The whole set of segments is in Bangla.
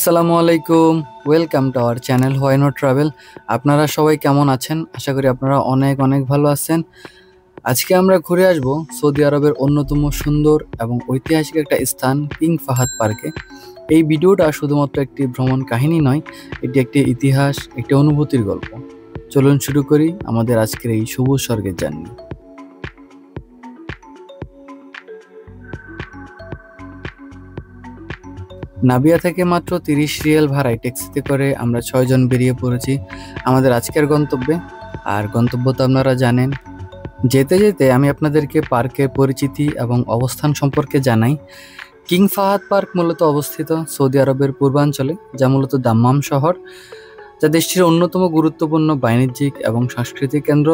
আসসালামু আলাইকুম। Welcome to our channel why not travel. আপনারা সবাই কেমন আছেন? আশা করি আপনারা অনেক অনেক ভালো আছেন। আজকে আমরা ঘুরে আসব সৌদি আরবের অন্যতম সুন্দর এবং ঐতিহাসিক একটা স্থান কিং ফাহাদ পার্কে। এই ভিডিওটা শুধুমাত্র একটি ভ্রমণ কাহিনী নয়, এটি একটি ইতিহাস, একটি অনুভূতির গল্প। চলুন শুরু করি আমাদের আজকের এই সবুজ স্বর্গের জার্নি। নাবিয়া থেকে মাত্র 30 রিয়াল ভাড়ায় ট্যাক্সিতে করে আমরা 6 জন বেরিয়ে পড়েছি আমাদের আজকের গন্তব্যে। আর গন্তব্য তো আপনারা জানেন। যেতে যেতে আমি আপনাদেরকে পার্কের পরিচিতি এবং অবস্থান সম্পর্কে জানাই। কিং ফাহাদ পার্ক মূলত অবস্থিত সৌদি আরবের পূর্বাঞ্চলে, যা মূলত দাম্মাম শহর, যা দেশটির অন্যতম গুরুত্বপূর্ণ বাণিজ্যিক এবং সাংস্কৃতিক কেন্দ্র।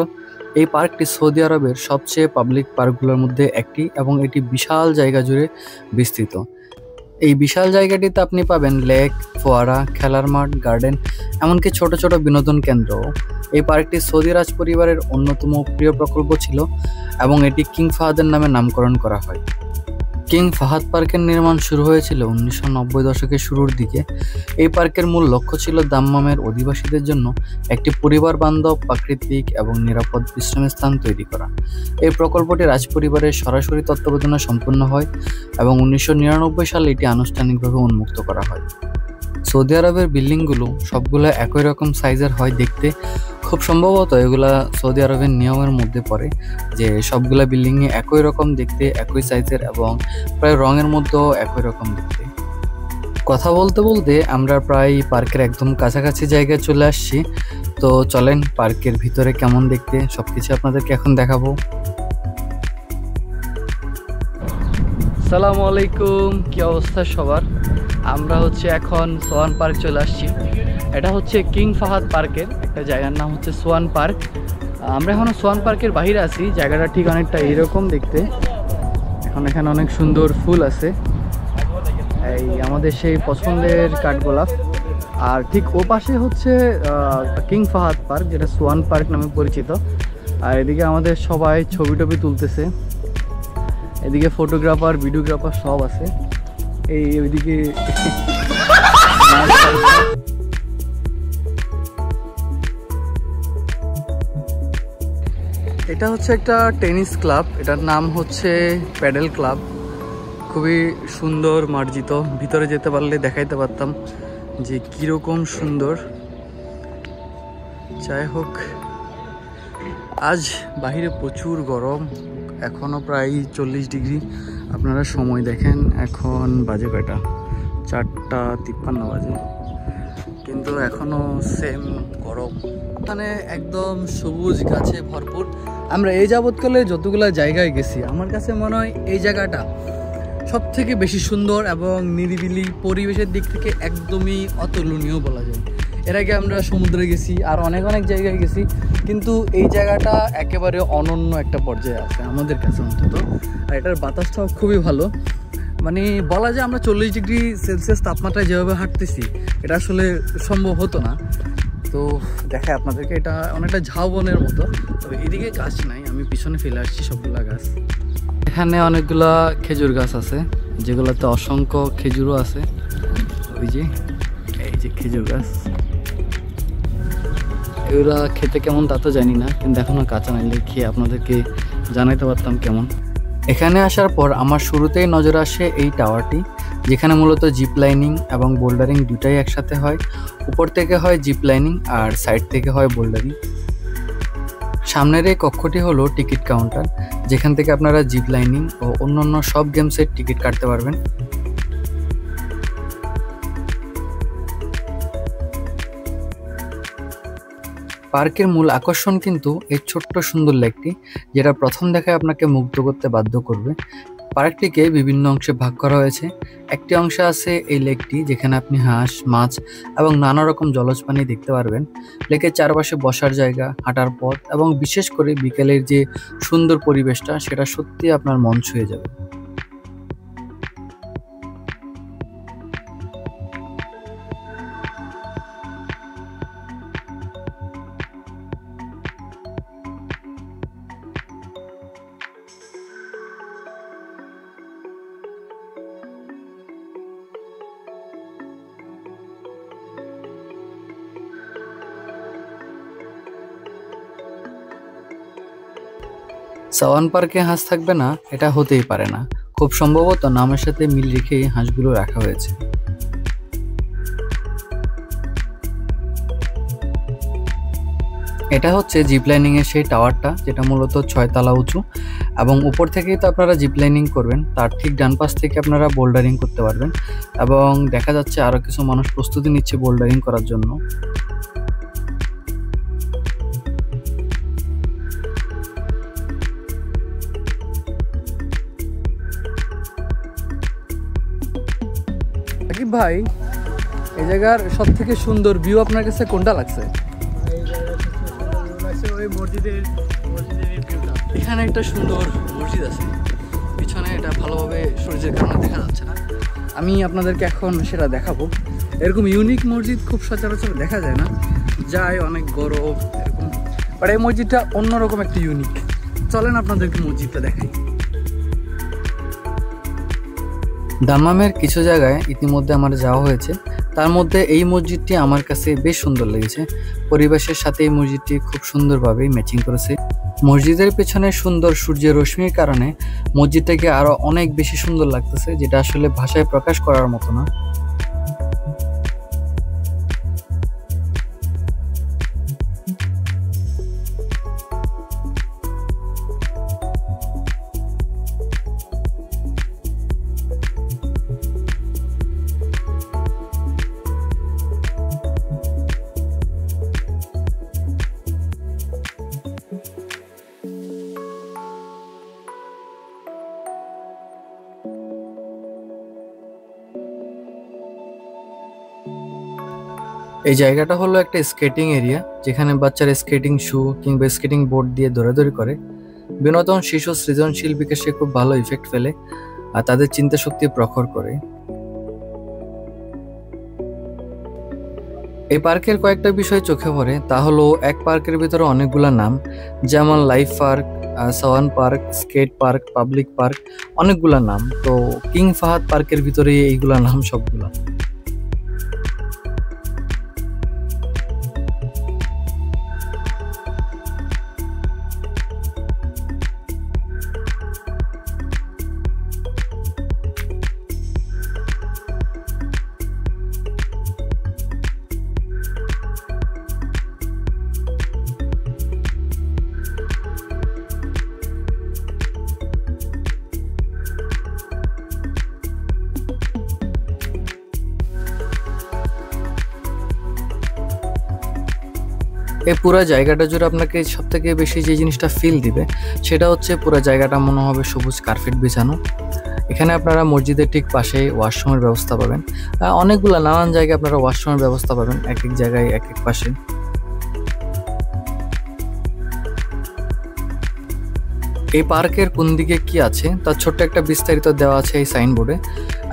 এই পার্কটি সৌদি আরবের সবচেয়ে পাবলিক পার্কগুলোর মধ্যে একটি এবং এটি বিশাল জায়গা জুড়ে বিস্তৃত। এই বিশাল জায়গাটিতে আপনি পাবেন লেক, ফোয়ারা, খেলার মাঠ, গার্ডেন, এমনকি ছোট ছোট বিনোদন কেন্দ্র। এই পার্কটি সৌদি রাজ পরিবারের অন্যতম প্রিয় প্রকল্প ছিল এবং এটি কিং ফাহাদের নামে নামকরণ করা হয়। কিং ফাহাদ পার্কের নির্মাণ শুরু হয়েছিল 1990 দশকের শুরুর দিকে। এই পার্কের মূল লক্ষ্য ছিল দাম্মামের অধিবাসীদের জন্য একটি পরিবার বান্ধব, প্রাকৃতিক এবং নিরাপদ বিশ্রাম স্থান তৈরি করা। এই প্রকল্পটি রাজ পরিবারের সরাসরি তত্ত্বাবধানে সম্পন্ন হয় এবং 1999 সালে এটি আনুষ্ঠানিকভাবে উন্মুক্ত করা হয়। সৌদি আরবের বিল্ডিংগুলো সবগুলো একই রকম সাইজের হয় দেখতে। খুব সম্ভবত এগুলা সৌদি আরবের নিয়মের মধ্যে পড়ে যে সবগুলা বিল্ডিংয়ে একই রকম দেখতে, একই সাইজের এবং প্রায় রঙের মধ্যেও একই রকম দেখতে। কথা বলতে বলতে আমরা প্রায় পার্কের একদম কাছাকাছি জায়গায় চলে আসছি। তো চলেন পার্কের ভিতরে কেমন দেখতে সবকিছু আপনাদেরকে এখন দেখাবো। আসসালামু আলাইকুম, কি অবস্থা সবার? আমরা এখন সোয়ান পার্ক চলে আসছি। এটা হচ্ছে কিং ফাহাদ পার্কের একটা জায়গার নাম হচ্ছে সোয়ান পার্ক। আমরা এখনও সোয়ান পার্কের বাইরে আছি। জায়গাটা ঠিক অনেকটা এরকম দেখতে। এখানে অনেক সুন্দর ফুল আছে, এই আমাদের সেই পছন্দের কাঠগোলাপ। আর ঠিক ও পাশে হচ্ছে কিং ফাহাদ পার্ক, যেটা সোয়ান পার্ক নামে পরিচিত। আর এদিকে আমাদের সবাই ছবি টবি তুলতেছে। এদিকে ফটোগ্রাফার, ভিডিওগ্রাফার সব আছে। ওইদিকে এটা হচ্ছে একটা টেনিস ক্লাব, এটার নাম হচ্ছে প্যাডেল ক্লাব। খুবই সুন্দর মার্জিত। ভিতরে যেতে পারলে দেখাইতে পারতাম যে কীরকম সুন্দর। যাই হোক, আজ বাহিরে প্রচুর গরম, এখনও প্রায় 40 ডিগ্রি। আপনারা সময় দেখেন, এখন বাজে কয়টা? 4:53 বাজে, কিন্তু এখনও সেম গরম। মানে একদম সবুজ গাছে ভরপুর। আমরা এই যাবৎকালে যতগুলো জায়গায় গেছি, আমার কাছে মনে হয় এই জায়গাটা সব থেকে বেশি সুন্দর এবং নিরিবিলি, পরিবেশের দিক থেকে একদমই অতুলনীয় বলা যায়। এর আগে আমরা সমুদ্রে গেছি আর অনেক অনেক জায়গায় গেছি, কিন্তু এই জায়গাটা একেবারে অনন্য একটা পর্যায়ে আছে আমাদের কাছে অন্তত। আর এটার বাতাসটাও খুবই ভালো। মানে বলা যায় আমরা 40 ডিগ্রি সেলসিয়াস তাপমাত্রায় যেভাবে হাঁটতেছি, এটা আসলে সম্ভব হতো না। তো দেখায় আপনাদেরকে, এটা অনেকটা ঝাউবনের মতো। তবে এদিকে গাছ নাই, আমি পিছনে ফেলে আসছি সবগুলা গাছ। এখানে অনেকগুলা খেজুর গাছ আছে, যেগুলোতে অসংখ্য খেজুরও আছে। এই যে খেজুর গাছ, এগুলা খেতে কেমন তা তো জানি না, কিন্তু এখনো কাঁচা নাইলে খেয়ে আপনাদেরকে জানাইতে পারতাম কেমন। এখানে আসার পর আমার শুরুতেই নজর আসে এই টাওয়ারটি, যেখানে মূলত জিপ লাইনিং এবং বোল্ডারিং দুটাই একসাথে হয়। উপর থেকে হয় জিপ লাইনিং আর সাইড থেকে হয় বোল্ডারিং। সামনের এই কক্ষটি হলো টিকিট কাউন্টার, যেখান থেকে আপনারা জিপ লাইনিং ও অন্যান্য সব গেমসের টিকিট কাটতে পারবেন। পার্কের মূল আকর্ষণ কিন্তু এই ছোট্ট সুন্দর লেকটি, যেটা প্রথম দেখায় আপনাকে মুগ্ধ করতে বাধ্য করবে। পার্কটিকে বিভিন্ন অংশে ভাগ করা হয়েছে। একটি অংশে আছে এই লেকটি, যেখানে আপনি হাঁস, মাছ এবং নানা রকম জলজ প্রাণী দেখতে পারবেন। লেকের চারপাশে বসার জায়গা, হাঁটার পথ এবং বিশেষ করে বিকেলের যে সুন্দর পরিবেশটা, সেটা সত্যি আপনার মন ছুঁয়ে যাবে। সাওয়ান পার্কে হাঁস থাকবে না এটা হতেই পারে না, খুব সম্ভবত নামের সাথে মিল রেখেই হাঁসগুলো রাখা হয়েছে। এটা হচ্ছে জিপ লাইনিং এর সেই টাওয়ারটা যেটা মূলত 6 তলা উঁচু, এবং উপর থেকেই তো আপনারা জিপ লাইনিং করবেন, তার ঠিক ডান পাশ থেকে আপনারা বোল্ডারিং করতে পারবেন। এবং দেখা যাচ্ছে আরো কিছু মানুষ প্রস্তুতি নিচ্ছে বোল্ডারিং করার জন্য। সাকিব ভাই, এই জায়গার সব থেকে সুন্দর ভিউ আপনার কাছে কোনটা লাগছে? এখানে একটা সুন্দর মসজিদ আছে পিছনে, এটা ভালোভাবে সূর্যের কারণে দেখা যাচ্ছে না, আমি আপনাদেরকে এখন সেটা দেখাবো। এরকম ইউনিক মসজিদ খুব সচরাচর দেখা যায় না, যায় অনেক গরম এরকম, বাট এই মসজিদটা অন্যরকম একটা ইউনিক। চলেন আপনাদেরকে মসজিদটা দেখাই। দাম্মামের কিছু জায়গায় ইতিমধ্যে আমার যাওয়া হয়েছে, তার মধ্যে এই মসজিদটি আমার কাছে বেশ সুন্দর লেগেছে। পরিবেশের সাথে এই মসজিদটি খুব সুন্দরভাবে ম্যাচিং করেছে। মসজিদের পেছনে সুন্দর সূর্যের রশ্মির কারণে মসজিদটাকে আরো অনেক বেশি সুন্দর লাগতেছে, যেটা আসলে ভাষায় প্রকাশ করার মতো না। এই জায়গাটা হলো একটা স্কেটিং এরিয়া, যেখানে বাচ্চারা স্কেটিং শু কিংবা স্কেটিং বোর্ড দিয়ে দৌড়াদৌড়ি করে। বিনোদন শিশু সৃজনশীল বিকাশে খুব ভালো ইফেক্ট ফেলে আর তাদের চিন্তা শক্তি প্রখর করে। এই পার্কের কয়েকটা বিষয় চোখে পড়ে, তা হলো এক পার্কের ভিতরে অনেকগুলা নাম, যেমন লাইফ পার্ক, সাওয়ান পার্ক, স্কেট পার্ক, পাবলিক পার্ক, অনেকগুলা নাম। তো কিং ফাহাদ পার্কের ভিতরে এইগুলা নাম সবগুলা। এই পুরো জায়গাটা জুড়ে আপনাকে সব থেকে বেশি যে জিনিসটা ফিল দিবে সেটা হচ্ছে পুরো জায়গাটা মনে হবে সবুজ কার্পেট বিছানো। এখানে আপনারা মসজিদের ঠিক পাশে ওয়াশরুমের ব্যবস্থা পাবেন, অনেকগুলো নানান জায়গায় আপনারা ওয়াশরুমের ব্যবস্থা পাবেন, এক এক জায়গায় এক এক পাশে। এই পার্কের কোন দিকে কি আছে তার ছোট্ট একটা বিস্তারিত দেওয়া আছে এই সাইনবোর্ডে,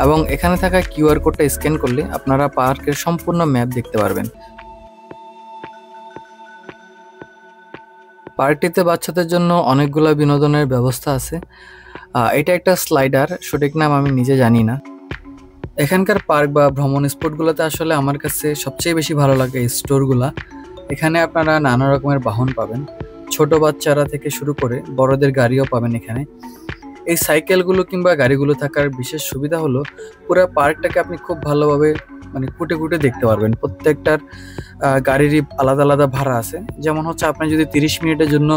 এবং এখানে থাকা কিউআর কোডটা স্ক্যান করলে আপনারা পার্কের সম্পূর্ণ ম্যাপ দেখতে পারবেন। পার্কটিতে বাচ্চাদের জন্য অনেকগুলো বিনোদনের ব্যবস্থা আছে। এটা একটা স্লাইডার, সঠিক নাম আমি নিজে জানি না। এখানকার পার্ক বা ভ্রমণ স্পটগুলোতে আসলে আমার কাছে সবচেয়ে বেশি ভালো লাগে এই স্টোরগুলা। এখানে আপনারা নানা রকমের বাহন পাবেন, ছোট বাচ্চারা থেকে শুরু করে বড়দের গাড়িও পাবেন এখানে। এই সাইকেলগুলো কিংবা গাড়িগুলো থাকার বিশেষ সুবিধা হলো পুরো পার্কটাকে আপনি খুব ভালোভাবে মানে কুটে কুটে দেখতে পারবেন। প্রত্যেকটার গাড়িরই আলাদা আলাদা ভাড়া আছে। যেমন হচ্ছে আপনি যদি 30 মিনিটের জন্য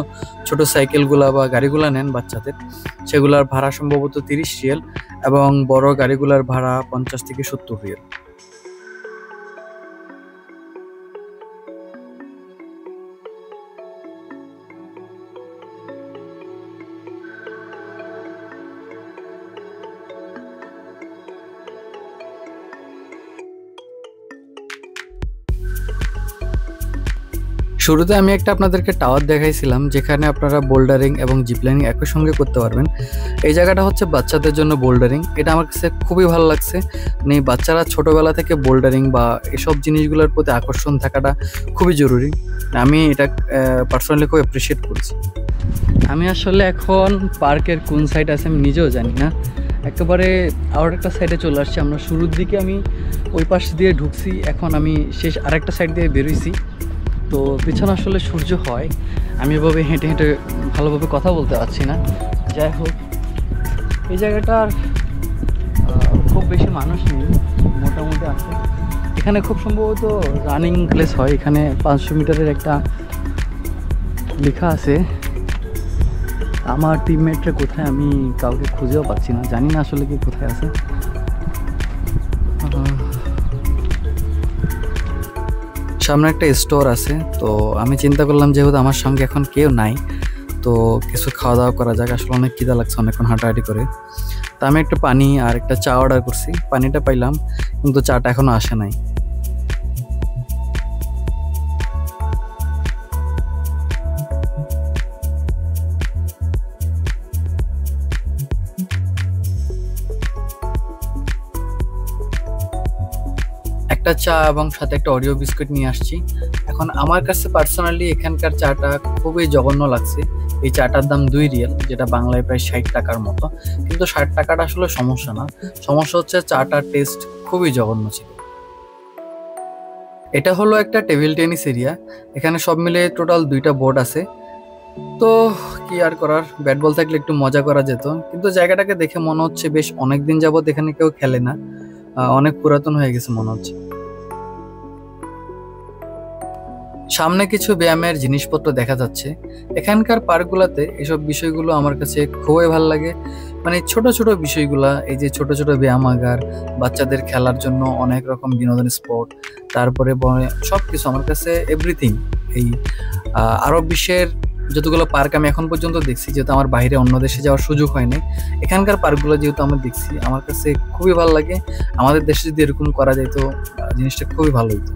ছোট সাইকেলগুলা বা গাড়িগুলা নেন বাচ্চাদের, সেগুলার ভাড়া সম্ভবত 30 রিয়াল, এবং বড় গাড়িগুলার ভাড়া 50 থেকে 70 রিয়াল। শুরুতে আমি একটা আপনাদেরকে টাওয়ার দেখাইছিলাম যেখানে আপনারা বোল্ডারিং এবং জিপলাইনিং একই সঙ্গে করতে পারবেন। এই জায়গাটা হচ্ছে বাচ্চাদের জন্য বোল্ডারিং, এটা আমার কাছে খুবই ভালো লাগছে। মানে বাচ্চারা ছোটবেলা থেকে বোল্ডারিং বা এসব জিনিসগুলোর প্রতি আকর্ষণ থাকাটা খুবই জরুরি। আমি এটা পার্সোনালি খুব অ্যাপ্রিসিয়েট করছি। আমি আসলে এখন পার্কের কোন সাইড আছে আমি নিজেও জানি না, একেবারে আর একটা সাইডে চলে আসছি। আমরা শুরুর দিকে আমি ওই পাশ দিয়ে ঢুকছি, এখন আমি শেষ আরেকটা সাইড দিয়ে বেরোইছি। তো পিছনে আসলে সূর্য হয়, আমি এভাবে হেঁটে হেঁটে ভালোভাবে কথা বলতে পারছি না। যাই হোক, এই জায়গাটার খুব বেশি মানুষ নেই, মোটামুটি আছে। এখানে খুব সম্ভবত রানিং প্লেস হয়। এখানে 500 মিটারের একটা লেখা আছে। আমার টিমমেটরা কোথায় আমি কাউকে খুঁজেও পাচ্ছি না, জানি না আসলে কি কোথায় আছে। সামনে একটা স্টোর আছে, তো আমি চিন্তা করলাম যেহেতু আমার সঙ্গে এখন কেউ নাই, তো কিছু খাওয়া দাওয়া করা যাক। আসলে অনেক খিদা লাগছে অনেকক্ষণ হাঁটাহাঁটি করে। তো আমি একটু পানি আর একটা চা অর্ডার করছি। পানিটা পাইলাম কিন্তু চাটা এখনো আসে নাই। একটা চা এবং সাথে একটা অরিও বিস্কুট নিয়ে আসছি। এখন আমার কাছে পার্সোনালি এখানকার চাটা খুবই জঘন্য লাগছে। এই চাটার দাম 2 রিয়াল, যেটা বাংলায় প্রায় 60 টাকার মতো। কিন্তু 60 টাকাটা আসলে সমস্যা না, সমস্যা হচ্ছে চাটার টেস্ট খুবই জঘন্য ছিল। এটা হলো একটা টেবিল টেনিস এরিয়া। এখানে সব মিলে টোটাল 2টা বোর্ড আছে। তো কি আর করার, ব্যাট বল থাকলে একটু মজা করা যেত। কিন্তু জায়গাটাকে দেখে মনে হচ্ছে বেশ অনেকদিন যাবত এখানে কেউ খেলে না, অনেক পুরাতন হয়ে গেছে মনে হচ্ছে। সামনে কিছু ব্যায়ামের জিনিসপত্র দেখা যাচ্ছে। এখানকার পার্কগুলোতে এসব বিষয়গুলো আমার কাছে খুবই ভালো লাগে। মানে ছোট ছোট বিষয়গুলা, এই যে ছোট ছোট ব্যায়ামাগার, বাচ্চাদের খেলার জন্য অনেক রকম বিনোদন স্পট, তারপরে সব কিছু আমার কাছে এভরিথিং। এই আরব বিশ্বের যতগুলো পার্ক আমি এখন পর্যন্ত দেখছি, যেহেতু আমার বাইরে অন্য দেশে যাওয়ার সুযোগ হয়নি, এখানকার পার্কগুলো যেহেতু আমি দেখছি আমার কাছে খুবই ভালো লাগে। আমাদের দেশে যদি এরকম করা যায় তো জিনিসটা খুবই ভালো হতো।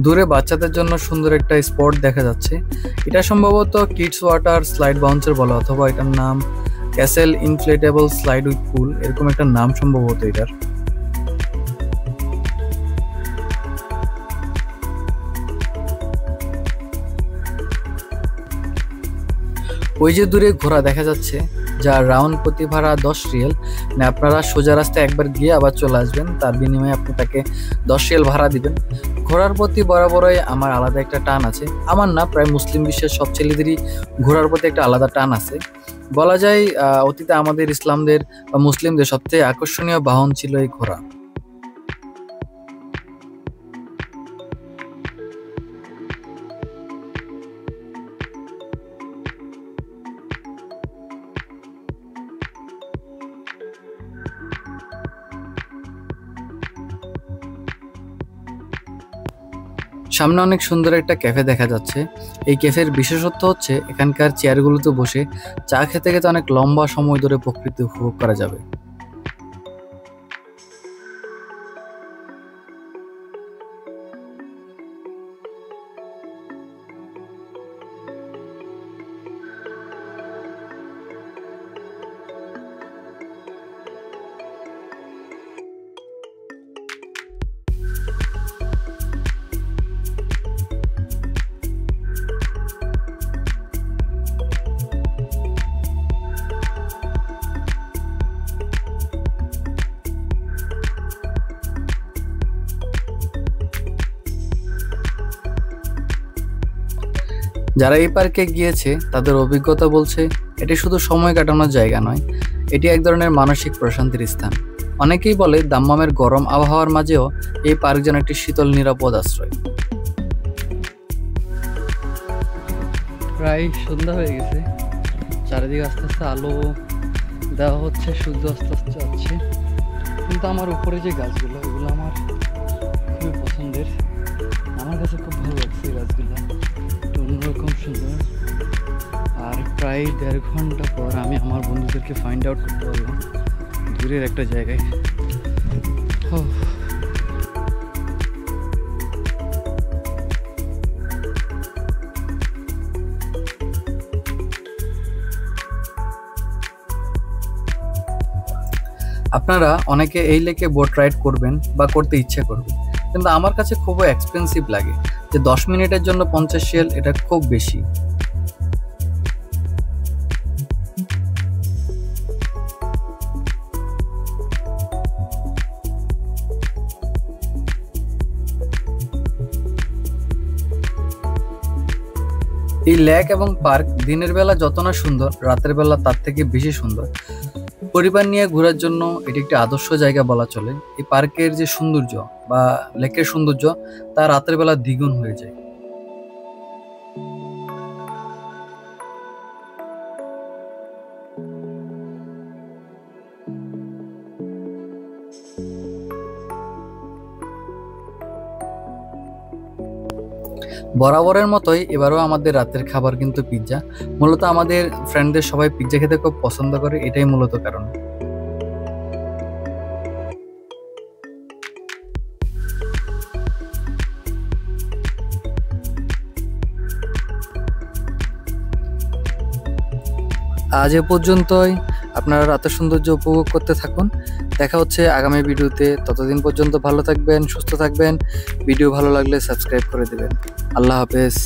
দূরে বাচ্চাদের জন্য সুন্দর একটা স্পট দেখা যাচ্ছে। এটা সম্ভবত কিডস ওয়াটার স্লাইড বাউন্সার বলা, অথবা এটার নাম ক্যাসেল ইনফ্লেটেবল স্লাইড উইথ পুল, এরকম একটা নাম সম্ভবত এটার। ওই যে দূরে ঘোড়া দেখা যাচ্ছে, যার রাউন্ড প্রতি ভাড়া 10 রিয়াল। মানে আপনারা সোজা রাস্তায় একবার গিয়ে আবার চলে আসবেন, তার বিনিময়ে আপনি তাকে 10 রিয়াল ভাড়া দিবেন। ঘোড়ার প্রতি বরাবরই আমার আলাদা একটা টান আছে। আমার না, প্রায় মুসলিম বিশ্বের সব ছেলেদেরই ঘোড়ার প্রতি একটা আলাদা টান আছে। বলা যায় অতীতে আমাদের ইসলামদের বা মুসলিমদের সবচেয়ে আকর্ষণীয় বাহন ছিল এই ঘোড়া। সামনে অনেক সুন্দর একটা ক্যাফে দেখা যাচ্ছে। এই ক্যাফের বিশেষত্ব হচ্ছে এখানকার চেয়ারগুলোতে বসে চা খেতে খেতে অনেক লম্বা সময় ধরে প্রকৃতি উপভোগ করা যাবে। যারা এই পার্কে গিয়েছে তাদের অভিজ্ঞতা বলছে এটি শুধু সময় কাটানোর জায়গা নয়, এটি এক ধরনের মানসিক প্রশান্তির স্থান। অনেকেই বলে দাম্মামের গরম আবহাওয়ার মাঝেও এই পার্ক যেন একটি শীতল নিরাপদ আশ্রয়। প্রায় সন্ধ্যা হয়ে গেছে, চারিদিকে আস্তে আস্তে আলো দেওয়া হচ্ছে, সূর্য আস্তে আস্তে যাচ্ছে। কিন্তু আমার উপরে যে গাছগুলো, এগুলো আমার খুবই পছন্দের। আমার কাছে খুব ভালো লাগছে এই গাছগুলো, অন্যরকম সুন্দর। আর প্রায় 1.5 ঘন্টা পর আমি আমার বন্ধুদেরকে ফাইন্ড আউট করতে পারলাম দূরের একটা জায়গায়। আপনারা অনেকে এই লেকে বোট রাইড করবেন বা করতে ইচ্ছে করবেন, কিন্তু আমার কাছে খুবই এক্সপেন্সিভ লাগে। যে 10 মিনিটের জন্য 50 রিয়াল, এটা খুব বেশি। এই লেক এবং পার্ক দিনের বেলা যত না সুন্দর, রাতের বেলা তার থেকে বেশি সুন্দর। পরিবার নিয়ে ঘোরার জন্য এটি একটি আদর্শ জায়গা বলা চলে। এই পার্কের যে সৌন্দর্য বা লেকের সৌন্দর্য তা রাতের বেলা দ্বিগুণ হয়ে যায়। বরাবরের মতোই এবারও আমাদের রাতের খাবার কিন্তু পিৎজা। মূলত আমাদের ফ্রেন্ডদের সবাই পিৎজা খেতে খুব পছন্দ করে, এটাই মূলত কারণ। আজ এ পর্যন্তই। আপনারা রাতের সৌন্দর্য উপভোগ করতে থাকুন। দেখা হচ্ছে আগামী ভিডিওতে। ততদিন পর্যন্ত ভালো থাকবেন, সুস্থ থাকবেন। ভিডিও ভালো লাগলে সাবস্ক্রাইব করে দিবেন। আল্লাহ হাফেজ।